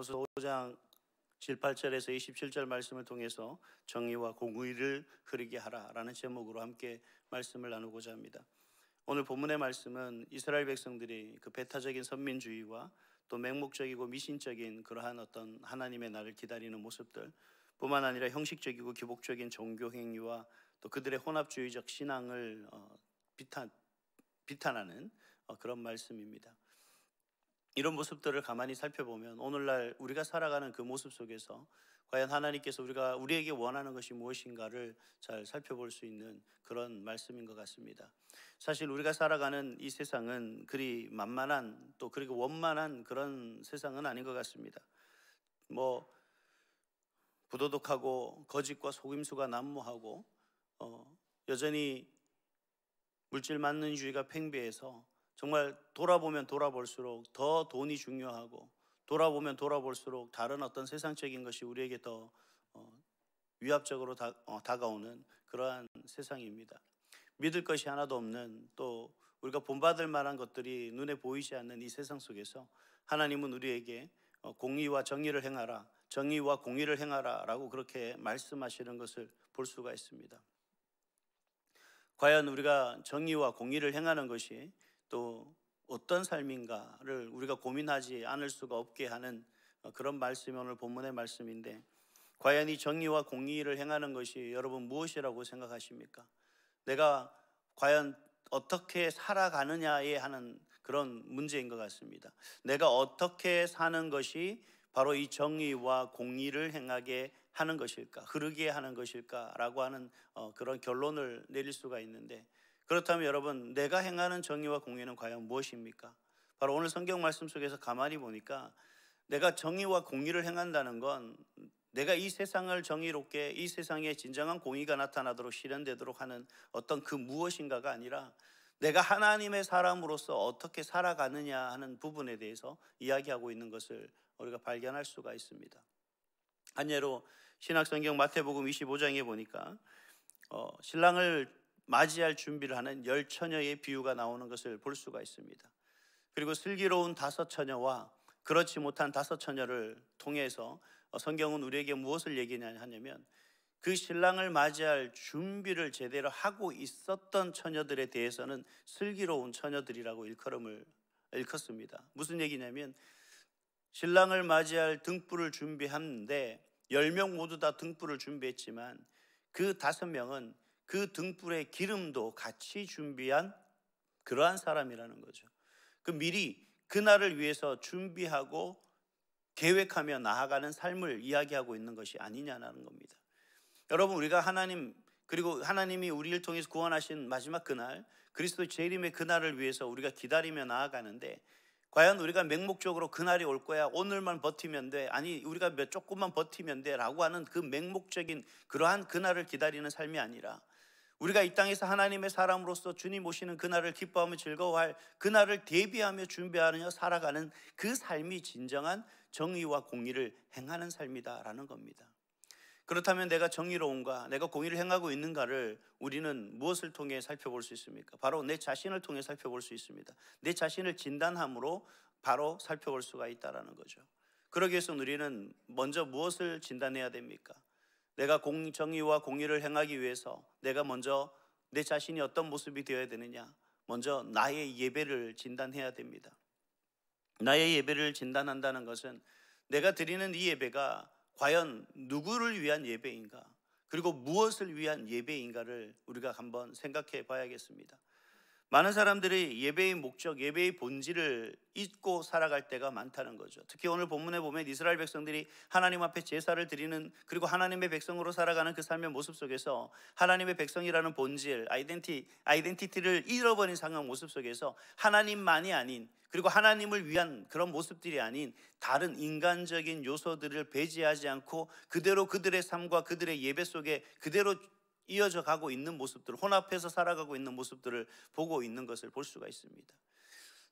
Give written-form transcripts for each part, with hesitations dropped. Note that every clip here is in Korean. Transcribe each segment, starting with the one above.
에베소서 5장 7, 8절에서 27절 말씀을 통해서 정의와 공의를 흐르게 하라라는 제목으로 함께 말씀을 나누고자 합니다. 오늘 본문의 말씀은 이스라엘 백성들이 그 배타적인 선민주의와 또 맹목적이고 미신적인 그러한 어떤 하나님의 나를 기다리는 모습들 뿐만 아니라 형식적이고 기복적인 종교 행위와 또 그들의 혼합주의적 신앙을 비탄하는 그런 말씀입니다. 이런 모습들을 가만히 살펴보면 오늘날 우리가 살아가는 그 모습 속에서 과연 하나님께서 우리에게 원하는 것이 무엇인가를 잘 살펴볼 수 있는 그런 말씀인 것 같습니다. 사실 우리가 살아가는 이 세상은 그리 만만한 또 그리고 원만한 그런 세상은 아닌 것 같습니다. 부도덕하고 거짓과 속임수가 난무하고 여전히 물질 만능주의가 팽배해서 정말 돌아보면 돌아볼수록 더 돈이 중요하고 돌아보면 돌아볼수록 다른 어떤 세상적인 것이 우리에게 더 위압적으로 다가오는 그러한 세상입니다. 믿을 것이 하나도 없는 또 우리가 본받을 만한 것들이 눈에 보이지 않는 이 세상 속에서 하나님은 우리에게 공의와 정의를 행하라, 정의와 공의를 행하라 라고 그렇게 말씀하시는 것을 볼 수가 있습니다. 과연 우리가 정의와 공의를 행하는 것이 또 어떤 삶인가를 우리가 고민하지 않을 수가 없게 하는 그런 말씀이 오늘 본문의 말씀인데, 과연 이 정의와 공의를 행하는 것이 여러분 무엇이라고 생각하십니까? 내가 과연 어떻게 살아가느냐에 하는 그런 문제인 것 같습니다. 내가 어떻게 사는 것이 바로 이 정의와 공의를 행하게 하는 것일까, 흐르게 하는 것일까라고 하는 그런 결론을 내릴 수가 있는데, 그렇다면 여러분, 내가 행하는 정의와 공의는 과연 무엇입니까? 바로 오늘 성경 말씀 속에서 가만히 보니까 내가 정의와 공의를 행한다는 건 내가 이 세상을 정의롭게, 이 세상에 진정한 공의가 나타나도록 실현되도록 하는 어떤 그 무엇인가가 아니라 내가 하나님의 사람으로서 어떻게 살아가느냐 하는 부분에 대해서 이야기하고 있는 것을 우리가 발견할 수가 있습니다. 한 예로 신약성경 마태복음 25장에 보니까 신랑을 맞이할 준비를 하는 10처녀의 비유가 나오는 것을 볼 수가 있습니다. 그리고 슬기로운 5처녀와 그렇지 못한 5처녀를 통해서 성경은 우리에게 무엇을 얘기하냐면 그 신랑을 맞이할 준비를 제대로 하고 있었던 처녀들에 대해서는 슬기로운 처녀들이라고 일컫습니다. 무슨 얘기냐면 신랑을 맞이할 등불을 준비하는데 10명 모두 다 등불을 준비했지만 그 5명은 그 등불의 기름도 같이 준비한 그러한 사람이라는 거죠. 미리 그날을 위해서 준비하고 계획하며 나아가는 삶을 이야기하고 있는 것이 아니냐는 겁니다. 여러분, 우리가 하나님 그리고 하나님이 우리를 통해서 구원하신 마지막 그날, 그리스도의 재림의 그날을 위해서 우리가 기다리며 나아가는데, 과연 우리가 맹목적으로 그날이 올 거야, 오늘만 버티면 돼, 아니 우리가 조금만 버티면 돼 라고 하는 그 맹목적인 그러한 그날을 기다리는 삶이 아니라 우리가 이 땅에서 하나님의 사람으로서 주님 오시는 그날을 기뻐하며 즐거워할 그날을 대비하며 준비하며 살아가는 그 삶이 진정한 정의와 공의를 행하는 삶이다라는 겁니다. 그렇다면 내가 정의로운가, 내가 공의를 행하고 있는가를 우리는 무엇을 통해 살펴볼 수 있습니까? 바로 내 자신을 통해 살펴볼 수 있습니다. 내 자신을 진단함으로 바로 살펴볼 수가 있다는 거죠. 그러기 위해서 우리는 먼저 무엇을 진단해야 됩니까? 내가 정의와 공의를 행하기 위해서 내가 먼저 내 자신이 어떤 모습이 되어야 되느냐? 먼저 나의 예배를 진단해야 됩니다. 나의 예배를 진단한다는 것은 내가 드리는 이 예배가 과연 누구를 위한 예배인가, 그리고 무엇을 위한 예배인가를 우리가 한번 생각해 봐야겠습니다. 많은 사람들이 예배의 목적, 예배의 본질을 잊고 살아갈 때가 많다는 거죠. 특히 오늘 본문에 보면 이스라엘 백성들이 하나님 앞에 제사를 드리는, 그리고 하나님의 백성으로 살아가는 그 삶의 모습 속에서 하나님의 백성이라는 본질, 아이덴티티를 잃어버린 상황 모습 속에서 하나님만이 아닌, 그리고 하나님을 위한 그런 모습들이 아닌 다른 인간적인 요소들을 배제하지 않고 그대로 그들의 삶과 그들의 예배 속에 그대로 이어져 가고 있는 모습들, 혼합해서 살아가고 있는 모습들을 보고 있는 것을 볼 수가 있습니다.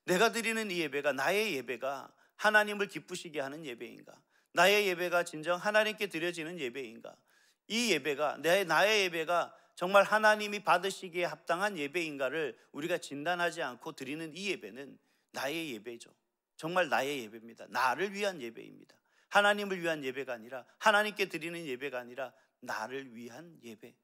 내가 드리는 이 예배가, 나의 예배가 하나님을 기쁘시게 하는 예배인가? 나의 예배가 진정 하나님께 드려지는 예배인가? 이 예배가, 나의 예배가 정말 하나님이 받으시기에 합당한 예배인가를 우리가 진단하지 않고 드리는 이 예배는 나의 예배죠. 정말 나의 예배입니다. 나를 위한 예배입니다. 하나님을 위한 예배가 아니라, 하나님께 드리는 예배가 아니라 나를 위한 예배,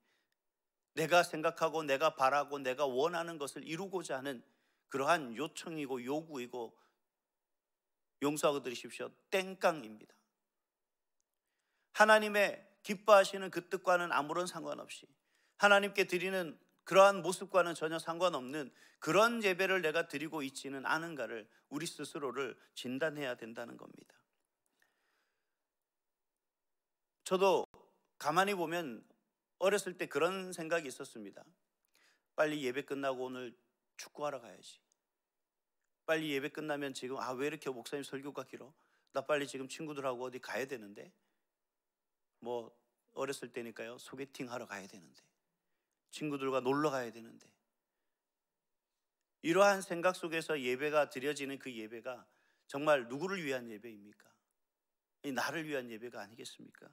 내가 생각하고 내가 바라고 내가 원하는 것을 이루고자 하는 그러한 요청이고 요구이고, 용서하고 들으십시오, 땡깡입니다. 하나님의 기뻐하시는 그 뜻과는 아무런 상관없이, 하나님께 드리는 그러한 모습과는 전혀 상관없는 그런 예배를 내가 드리고 있지는 않은가를 우리 스스로를 진단해야 된다는 겁니다. 저도 가만히 보면 어렸을 때 그런 생각이 있었습니다. 빨리 예배 끝나고 오늘 축구하러 가야지. 빨리 예배 끝나면 지금 왜 이렇게 목사님 설교가 길어? 나 빨리 지금 친구들하고 어디 가야 되는데, 뭐 어렸을 때니까요, 소개팅 하러 가야 되는데, 친구들과 놀러 가야 되는데, 이러한 생각 속에서 예배가 드려지는 그 예배가 정말 누구를 위한 예배입니까? 나를 위한 예배가 아니겠습니까?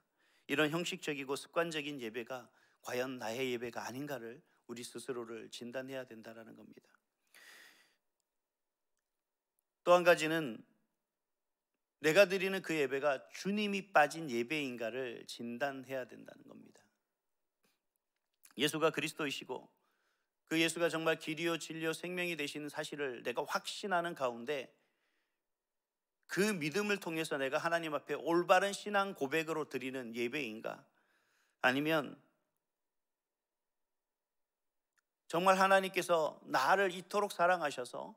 이런 형식적이고 습관적인 예배가 과연 나의 예배가 아닌가를 우리 스스로를 진단해야 된다는 겁니다. 또 한 가지는 내가 드리는 그 예배가 주님이 빠진 예배인가를 진단해야 된다는 겁니다. 예수가 그리스도이시고 그 예수가 정말 길이요 진리요 생명이 되시는 사실을 내가 확신하는 가운데, 그 믿음을 통해서 내가 하나님 앞에 올바른 신앙 고백으로 드리는 예배인가, 아니면 정말 하나님께서 나를 이토록 사랑하셔서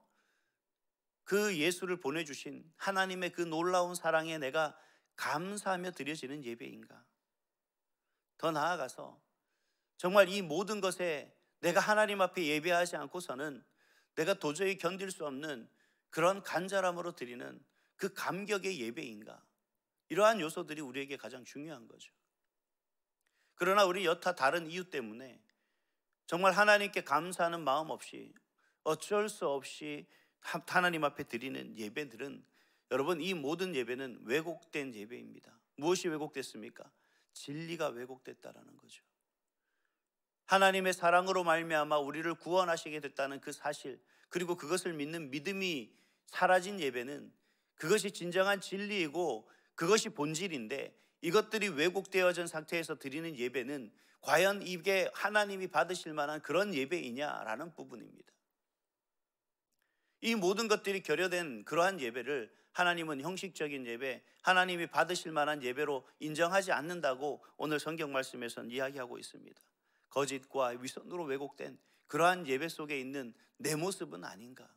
그 예수를 보내주신 하나님의 그 놀라운 사랑에 내가 감사하며 드려지는 예배인가. 더 나아가서 정말 이 모든 것에 내가 하나님 앞에 예배하지 않고서는 내가 도저히 견딜 수 없는 그런 간절함으로 드리는 그 감격의 예배인가. 이러한 요소들이 우리에게 가장 중요한 거죠. 그러나 우리 여타 다른 이유 때문에 정말 하나님께 감사하는 마음 없이 어쩔 수 없이 하나님 앞에 드리는 예배들은, 여러분, 이 모든 예배는 왜곡된 예배입니다. 무엇이 왜곡됐습니까? 진리가 왜곡됐다라는 거죠. 하나님의 사랑으로 말미암아 우리를 구원하시게 됐다는 그 사실, 그리고 그것을 믿는 믿음이 사라진 예배는, 그것이 진정한 진리이고 그것이 본질인데, 이것들이 왜곡되어진 상태에서 드리는 예배는 과연 이게 하나님이 받으실 만한 그런 예배이냐라는 부분입니다. 이 모든 것들이 결여된 그러한 예배를 하나님은 형식적인 예배, 하나님이 받으실 만한 예배로 인정하지 않는다고 오늘 성경 말씀에서는 이야기하고 있습니다. 거짓과 위선으로 왜곡된 그러한 예배 속에 있는 내 모습은 아닌가.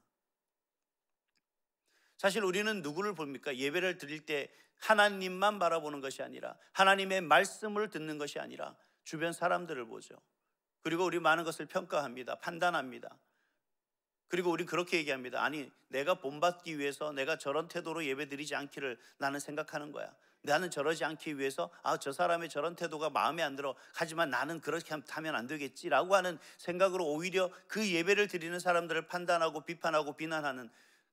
사실 우리는 누구를 봅니까? 예배를 드릴 때 하나님만 바라보는 것이 아니라, 하나님의 말씀을 듣는 것이 아니라 주변 사람들을 보죠. 그리고 우리 많은 것을 평가합니다. 판단합니다. 그리고 우리 그렇게 얘기합니다. 아니, 내가 본받기 위해서 내가 저런 태도로 예배드리지 않기를 나는 생각하는 거야. 나는 저러지 않기 위해서 저 사람의 저런 태도가 마음에 안 들어. 하지만 나는 그렇게 하면 안 되겠지라고 하는 생각으로 오히려 그 예배를 드리는 사람들을 판단하고 비판하고 비난하는,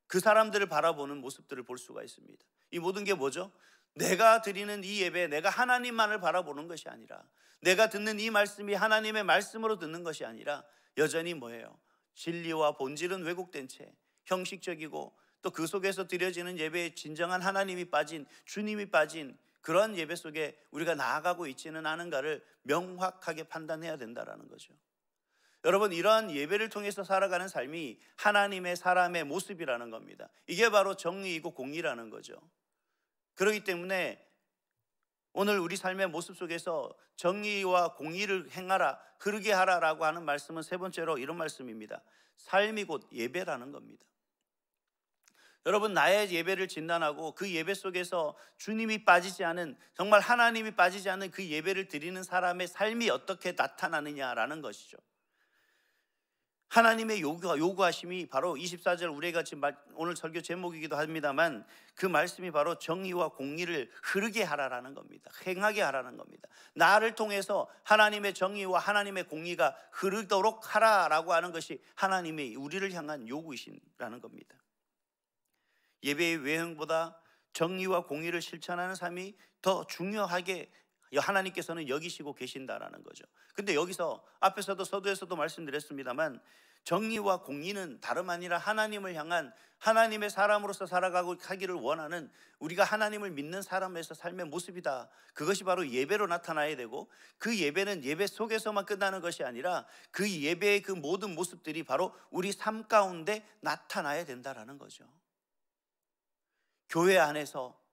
그 사람들을 바라보는 모습들을 볼 수가 있습니다. 이 모든 게 뭐죠? 내가 드리는 이 예배, 내가 하나님만을 바라보는 것이 아니라, 내가 듣는 이 말씀이 하나님의 말씀으로 듣는 것이 아니라, 여전히 뭐예요? 진리와 본질은 왜곡된 채 형식적이고, 또 그 속에서 드려지는 예배에 진정한 하나님이 빠진, 주님이 빠진 그런 예배 속에 우리가 나아가고 있지는 않은가를 명확하게 판단해야 된다는 거죠. 여러분, 이러한 예배를 통해서 살아가는 삶이 하나님의 사람의 모습이라는 겁니다. 이게 바로 정의이고 공의라는 거죠. 그렇기 때문에 오늘 우리 삶의 모습 속에서 정의와 공의를 행하라, 흐르게 하라라고 하는 말씀은 세 번째로 이런 말씀입니다. 삶이 곧 예배라는 겁니다. 여러분, 나의 예배를 진단하고 그 예배 속에서 주님이 빠지지 않은, 정말 하나님이 빠지지 않은 그 예배를 드리는 사람의 삶이 어떻게 나타나느냐라는 것이죠. 하나님의 요구하심이 바로 24절, 우리가 지금 오늘 설교 제목이기도 합니다만, 그 말씀이 바로 정의와 공의를 흐르게 하라라는 겁니다. 행하게 하라는 겁니다. 나를 통해서 하나님의 정의와 하나님의 공의가 흐르도록 하라라고 하는 것이 하나님의 우리를 향한 요구이시라는 겁니다. 예배의 외형보다 정의와 공의를 실천하는 삶이 더 중요하게 하나님께서는 여기시고 계신다라는 거죠. 근데 여기서 앞에서도 서두에서도 말씀드렸습니다만, 정의와 공의는 다름 아니라 하나님을 향한 하나님의 사람으로서 살아가고 하기를 원하는 우리가 하나님을 믿는 사람에서 삶의 모습이다. 그것이 바로 예배로 나타나야 되고, 그 예배는 예배 속에서만 끝나는 것이 아니라 그 예배의 그 모든 모습들이 바로 우리 삶 가운데 나타나야 된다라는 거죠. 교회 안에서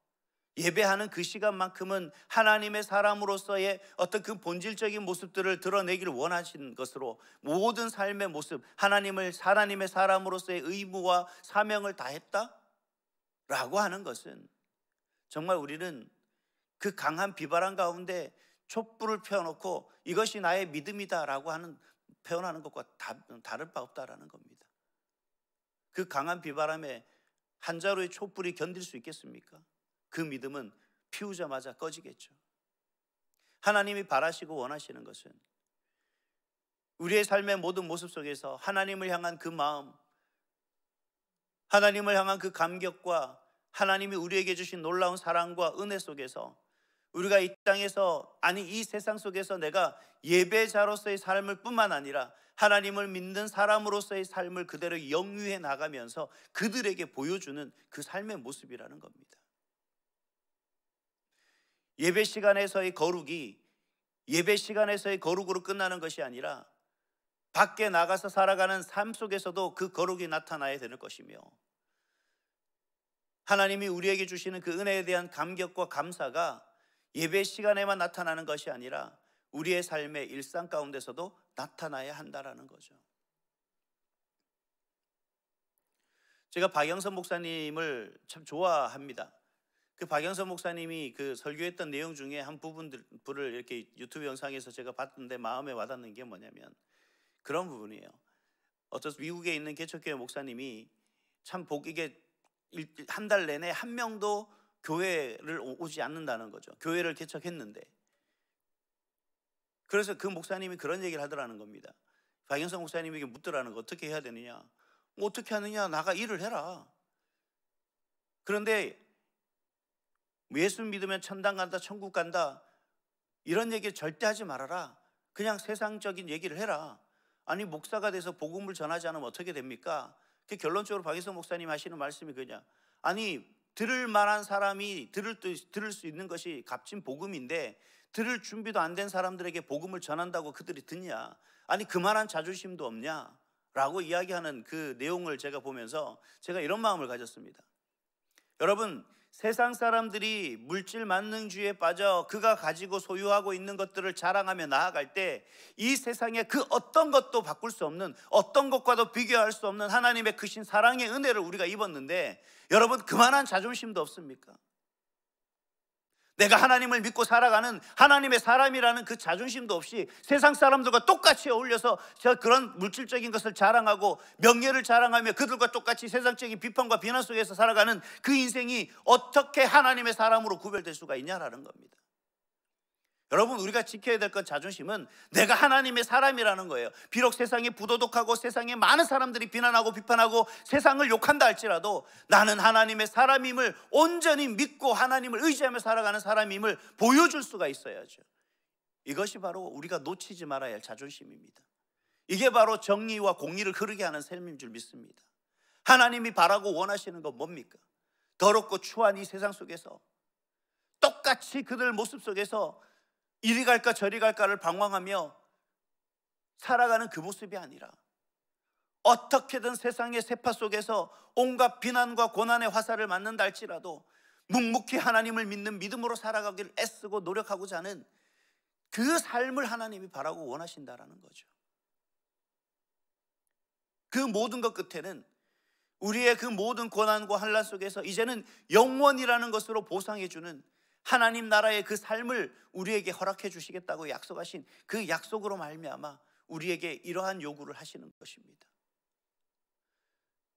예배하는 그 시간만큼은 하나님의 사람으로서의 어떤 그 본질적인 모습들을 드러내기를 원하신 것으로 모든 삶의 모습, 하나님의 사람으로서의 의무와 사명을 다했다라고 하는 것은 정말 우리는 그 강한 비바람 가운데 촛불을 펴놓고 이것이 나의 믿음이다라고 하는 표현하는 것과 다를 바 없다라는 겁니다. 그 강한 비바람에 한 자루의 촛불이 견딜 수 있겠습니까? 그 믿음은 피우자마자 꺼지겠죠. 하나님이 바라시고 원하시는 것은 우리의 삶의 모든 모습 속에서 하나님을 향한 그 마음, 하나님을 향한 그 감격과 하나님이 우리에게 주신 놀라운 사랑과 은혜 속에서 우리가 이 땅에서, 아니 이 세상 속에서 내가 예배자로서의 삶을 뿐만 아니라 하나님을 믿는 사람으로서의 삶을 그대로 영위해 나가면서 그들에게 보여주는 그 삶의 모습이라는 겁니다. 예배 시간에서의 거룩이 예배 시간에서의 거룩으로 끝나는 것이 아니라 밖에 나가서 살아가는 삶 속에서도 그 거룩이 나타나야 되는 것이며, 하나님이 우리에게 주시는 그 은혜에 대한 감격과 감사가 예배 시간에만 나타나는 것이 아니라 우리의 삶의 일상 가운데서도 나타나야 한다라는 거죠. 제가 박영선 목사님을 참 좋아합니다. 그 박영선 목사님이 그 설교했던 내용 중에 한 부분들을 이렇게 유튜브 영상에서 제가 봤는데 마음에 와닿는 게 뭐냐면 그런 부분이에요. 어떤 미국에 있는 개척교회 목사님이 참 이게 한 달 내내 한 명도 교회를 오지 않는다는 거죠. 교회를 개척했는데. 그래서 그 목사님이 그런 얘기를 하더라는 겁니다. 박영선 목사님에게 묻더라는 거, 어떻게 해야 되느냐? 뭐 어떻게 하느냐? 나가 일을 해라. 그런데 예수 믿으면 천당 간다, 천국 간다, 이런 얘기 절대 하지 말아라. 그냥 세상적인 얘기를 해라. 아니 목사가 돼서 복음을 전하지 않으면 어떻게 됩니까? 그 결론적으로 박영선 목사님 하시는 말씀이 그냥, 아니 들을 만한 사람이 들을 수 있는 것이 값진 복음인데 들을 준비도 안 된 사람들에게 복음을 전한다고 그들이 듣냐? 아니 그만한 자존심도 없냐? 라고 이야기하는 그 내용을 제가 보면서 제가 이런 마음을 가졌습니다. 여러분, 세상 사람들이 물질 만능주의에 빠져 그가 가지고 소유하고 있는 것들을 자랑하며 나아갈 때 이 세상에 그 어떤 것도 바꿀 수 없는, 어떤 것과도 비교할 수 없는 하나님의 크신 사랑의 은혜를 우리가 입었는데, 여러분 그만한 자존심도 없습니까? 내가 하나님을 믿고 살아가는 하나님의 사람이라는 그 자존심도 없이 세상 사람들과 똑같이 어울려서 그런 물질적인 것을 자랑하고 명예를 자랑하며 그들과 똑같이 세상적인 비판과 비난 속에서 살아가는 그 인생이 어떻게 하나님의 사람으로 구별될 수가 있냐라는 겁니다. 여러분, 우리가 지켜야 될 건 자존심은 내가 하나님의 사람이라는 거예요. 비록 세상이 부도덕하고 세상에 많은 사람들이 비난하고 비판하고 세상을 욕한다 할지라도 나는 하나님의 사람임을 온전히 믿고 하나님을 의지하며 살아가는 사람임을 보여줄 수가 있어야죠. 이것이 바로 우리가 놓치지 말아야 할 자존심입니다. 이게 바로 정의와 공의를 흐르게 하는 삶인 줄 믿습니다. 하나님이 바라고 원하시는 건 뭡니까? 더럽고 추한 이 세상 속에서 똑같이 그들 모습 속에서 이리 갈까 저리 갈까를 방황하며 살아가는 그 모습이 아니라 어떻게든 세상의 세파 속에서 온갖 비난과 고난의 화살을 맞는다 할지라도 묵묵히 하나님을 믿는 믿음으로 살아가기를 애쓰고 노력하고자 하는 그 삶을 하나님이 바라고 원하신다라는 거죠. 그 모든 것 끝에는 우리의 그 모든 고난과 환난 속에서 이제는 영원이라는 것으로 보상해 주는 하나님 나라의 그 삶을 우리에게 허락해 주시겠다고 약속하신 그 약속으로 말미암아 우리에게 이러한 요구를 하시는 것입니다.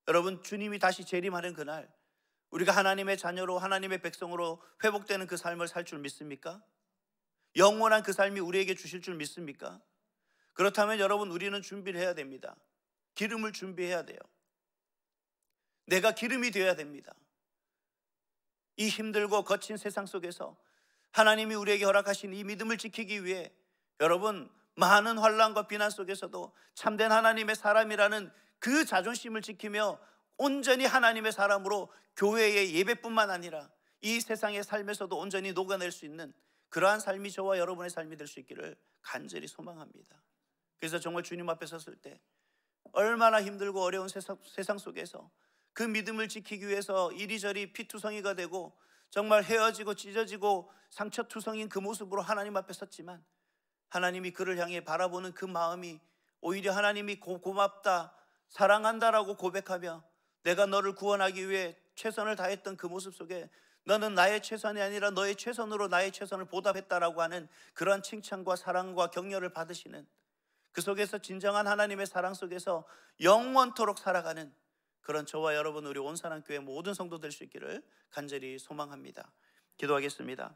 여러분, 주님이 다시 재림하는 그날 우리가 하나님의 자녀로 하나님의 백성으로 회복되는 그 삶을 살 줄 믿습니까? 영원한 그 삶이 우리에게 주실 줄 믿습니까? 그렇다면 여러분, 우리는 준비를 해야 됩니다. 기름을 준비해야 돼요. 내가 기름이 되어야 됩니다. 이 힘들고 거친 세상 속에서 하나님이 우리에게 허락하신 이 믿음을 지키기 위해 여러분, 많은 환난과 비난 속에서도 참된 하나님의 사람이라는 그 자존심을 지키며 온전히 하나님의 사람으로 교회의 예배뿐만 아니라 이 세상의 삶에서도 온전히 녹아낼 수 있는 그러한 삶이 저와 여러분의 삶이 될 수 있기를 간절히 소망합니다. 그래서 정말 주님 앞에 섰을 때 얼마나 힘들고 어려운 세상 속에서 그 믿음을 지키기 위해서 이리저리 피투성이가 되고 정말 헤어지고 찢어지고 상처투성인 그 모습으로 하나님 앞에 섰지만 하나님이 그를 향해 바라보는 그 마음이 오히려 하나님이 고맙다, 사랑한다라고 고백하며 내가 너를 구원하기 위해 최선을 다했던 그 모습 속에 너는 나의 최선이 아니라 너의 최선으로 나의 최선을 보답했다라고 하는 그러한 칭찬과 사랑과 격려를 받으시는, 그 속에서 진정한 하나님의 사랑 속에서 영원토록 살아가는 그런 저와 여러분, 우리 온사랑교회 모든 성도 될 수 있기를 간절히 소망합니다. 기도하겠습니다.